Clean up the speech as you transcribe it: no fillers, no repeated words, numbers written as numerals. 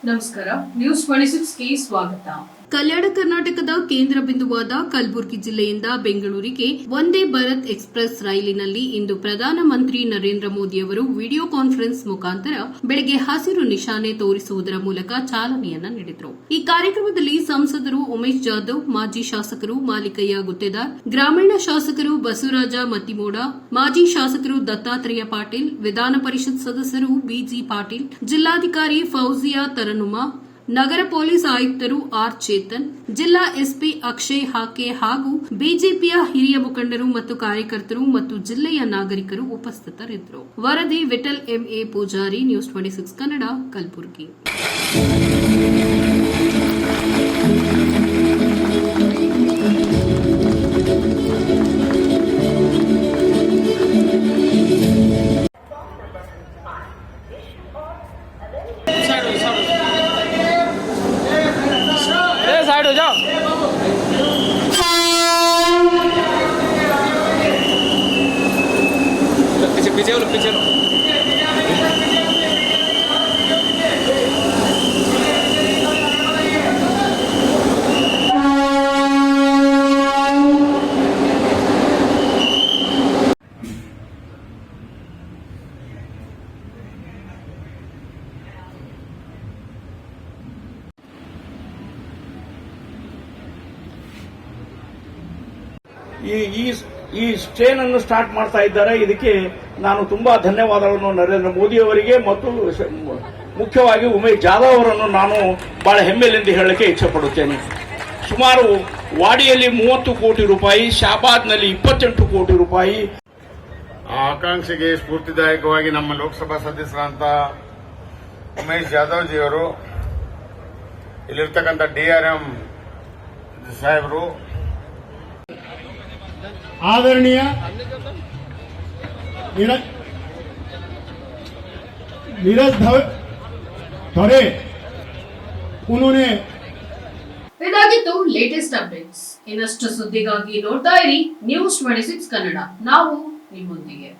ನಮಸ್ಕಾರ, ನ್ಯೂಸ್ 26ಗೆ ಸ್ವಾಗತ. ಕಲ್ಯಾಣ ಕರ್ನಾಟಕದ ಕೇಂದ್ರ ಬಿಂದುವಾದ ಕಲಬುರಗಿ ಜಿಲ್ಲೆಯಿಂದ ಬೆಂಗಳೂರಿಗೆ ವಂದೇ ಭಾರತ್ ಎಕ್ಸ್ಪ್ರೆಸ್ ರೈಲಿನಲ್ಲಿ ಇಂದು ಪ್ರಧಾನಮಂತ್ರಿ ನರೇಂದ್ರ ಮೋದಿ ಅವರು ವಿಡಿಯೋ ಕಾನ್ಫರೆನ್ಸ್ ಮುಖಾಂತರ ಬೆಳಗ್ಗೆ ಹಸಿರು ನಿಶಾನೆ ತೋರಿಸುವುದರ ಮೂಲಕ ಚಾಲನೆಯನ್ನ ನೀಡಿದರು. ಈ ಕಾರ್ಯಕ್ರಮದಲ್ಲಿ ಸಂಸದರು ಉಮೇಶ್ ಜಾಧವ್, ಮಾಜಿ ಶಾಸಕರು ಮಾಲಿಕಯ್ಯ ಗುತ್ತೇದಾರ್, ಗ್ರಾಮೀಣ ಶಾಸಕರು ಬಸವರಾಜ ಮತ್ತಿಮೂಡ, ಮಾಜಿ ಶಾಸಕರು ದತ್ತಾತ್ರೇಯ ಪಾಟೀಲ್, ವಿಧಾನ ಪರಿಷತ್ ಸದಸ್ಯರು ಬಿಜಿ ಪಾಟೀಲ್, ಜಿಲ್ಲಾಧಿಕಾರಿ ಫೌಜಿಯಾ ತರನುಮಾ, ನಗರ ಪೊಲೀಸ್ ಆಯುಕ್ತರು ಆರ್ ಚೇತನ್, ಜಿಲ್ಲಾ ಎಸ್ಪಿ ಅಕ್ಷಯ್ ಹಾಕೆ ಹಾಗೂ ಬಿಜೆಪಿಯ ಹಿರಿಯ ಮುಖಂಡರು ಮತ್ತು ಕಾರ್ಯಕರ್ತರು ಮತ್ತು ಜಿಲ್ಲೆಯ ನಾಗರಿಕರು ಉಪಸ್ಥಿತರಿದ್ದರು. ವರದಿ Vittal MA Poojari, news 26 Kannada, Kalaburagi. Side हो जाओ। पीछे पीछे लो, पीछे लो। ಈ ಸ್ಟ್ರೇನ್ ಅನ್ನು ಸ್ಟಾರ್ಟ್ ಮಾಡ್ತಾ ಇದ್ದಾರೆ. ಇದಕ್ಕೆ ನಾನು ತುಂಬಾ ಧನ್ಯವಾದಗಳನ್ನು ನರೇಂದ್ರ ಮೋದಿ ಅವರಿಗೆ ಮತ್ತು ಮುಖ್ಯವಾಗಿ ಉಮೇಶ್ ಜಾಧವ್ ಅವರನ್ನು ನಾನು ಬಹಳ ಹೆಮ್ಮೆಯಿಂದ ಹೇಳಕ್ಕೆ ಇಚ್ಛೆಪಡುತ್ತೇನೆ. ಸುಮಾರು ವಾಡಿಯಲ್ಲಿ 30 ಕೋಟಿ ರೂಪಾಯಿ, ಶಾಬಾದ್ನಲ್ಲಿ 28 ಕೋಟಿ ರೂಪಾಯಿ. ಆ ಆಕಾಂಕ್ಷೆಗೆ ಸ್ಫೂರ್ತಿದಾಯಕವಾಗಿ ನಮ್ಮ ಲೋಕಸಭಾ ಸದಸ್ಯರಂತ ಉಮೇಶ್ ಜಾಧವ್ ಜಿಯವರು, ಇಲ್ಲಿರ್ತಕ್ಕಂಥ DRM ಸಾಹೇಬರು, आदरणीय नीरज धरे उन्होंने ಇದಾಗಿತ್ತು ಲೇಟೆಸ್ಟ್ ಅಪ್ಡೇಟ್ಸ್. ಇನ್ನಷ್ಟು ಸುದ್ದಿಗಾಗಿ ನೋಡ್ತಾ ಇರಿ ನ್ಯೂಸ್ 26 ಕನ್ನಡ. ನಾವು ನಿಮ್ಮೊಂದಿಗೆ.